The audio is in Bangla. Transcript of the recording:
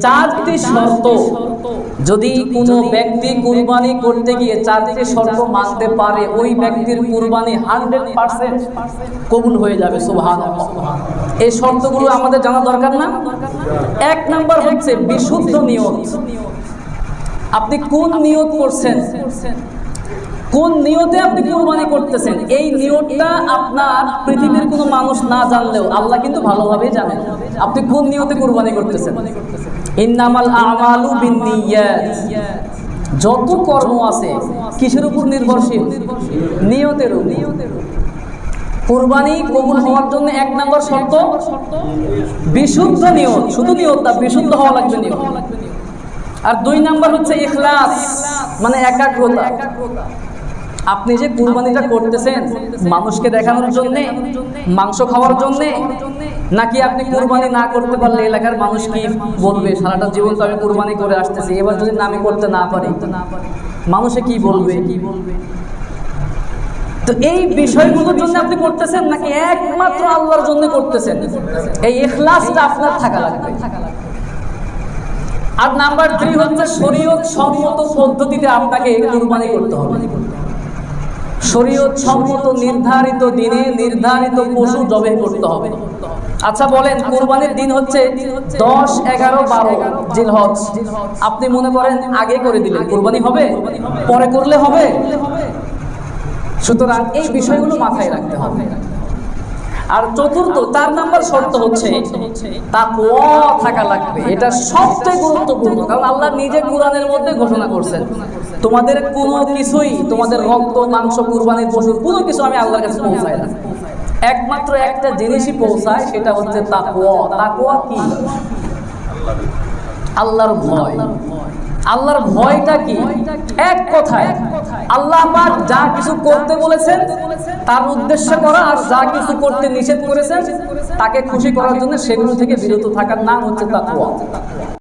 চারটি শর্ত যদি কোনো ব্যক্তি কুরবানি করতে গিয়ে চারটি শর্ত মানতে পারে, ওই ব্যক্তির কুরবানি 100% কবুল হয়ে যাবে। সুবহানাল্লাহ। এই শর্তগুলো আমাদের জানা দরকার না? এক নাম্বার হচ্ছে বিশুদ্ধ নিয়ত। আপনি কোন নিয়ত করছেন, কোন নিয়তে আপনি কুরবানি করতেছেন, এই নিয়তটা আপনার পৃথিবীর কোনো মানুষ না জানলেও আল্লাহ কিন্তু ভালোভাবেই জানেন আপনি কোন নিয়তে কুরবানি করতেছেন। ইন্নামাল আমালু বিন্নিয়াত। যত কর্ম আছে কিসের উপর নির্ভরশীল? নিয়তের উপর। কুরবানি কবুল হওয়ার জন্য এক নাম্বার শর্ত বিশুদ্ধ নিয়ত। শুধু নিয়ত না, বিশুদ্ধ হওয়া লাগবে নিয়ত। আর দুই নাম্বার হচ্ছে ইখলাস, মানে একাগ্রতা। আপনি যে কুরবানিটা করতেছেন মানুষকে দেখানোর জন্য, মাংস খাওয়ার জন্য, নাকি আপনি কুরবানি না করতে পারলে এলাকার মানুষ কি বলবে, সারাটা জীবন তো আমি কুরবানি করে আসতেছি, এবার যদি আমি করতে না পারি মানুষে কি বলবে? তো এই বিষয়গুলোর জন্য আপনি করতেছেন নাকি একমাত্র আল্লাহর জন্য করতেছেন? এই ইখলাসটা আপনার থাকা লাগবে। আর নাম্বার 3 হচ্ছে শরীয়ত সম্মত পদ্ধতিতে আপনাকে কুরবানি করতে হবে। শরীয়ত সম্মত নির্ধারিত দিনে নির্ধারিত পশু জবাই করতে হবে। আচ্ছা বলেন, কুরবানির দিন হচ্ছে 10, 11, 12 জিলহজ। আপনি মনে করেন আগে করে দিলেন, কুরবানি হবে? পরে করলে হবে? সুতরাং এই বিষয়গুলো মাথায় রাখতে হবে। আর চতুর্থ, 4 নাম্বার শর্ত হচ্ছে তাকওয়া থাকা লাগবে। এটা সবচেয়ে গুরুত্বপূর্ণ, কারণ আল্লাহ নিজে কোরআনের মধ্যে ঘোষণা করছেন তোমাদের কোনো কিছুই, তোমাদের রক্ত মাংস কুরবানির পশুর কোনো কিছু আমি আল্লাহর কাছে পৌঁছাই না, একমাত্র একটা জিনিসই পৌঁছায়, সেটা হচ্ছে তাকওয়া। তাকওয়া কি? আল্লাহর ভয়। আল্লাহর ভয়টা কি? এক কথায় আল্লাহ পাক যা কিছু করতে বলেছেন তার উদ্দেশ্য করা, আর যা কিছু করতে নিষেধ করেছেন তাকে খুশি করার জন্য সেগুলো থেকে বিরত থাকার নাম হচ্ছে তাকওয়া।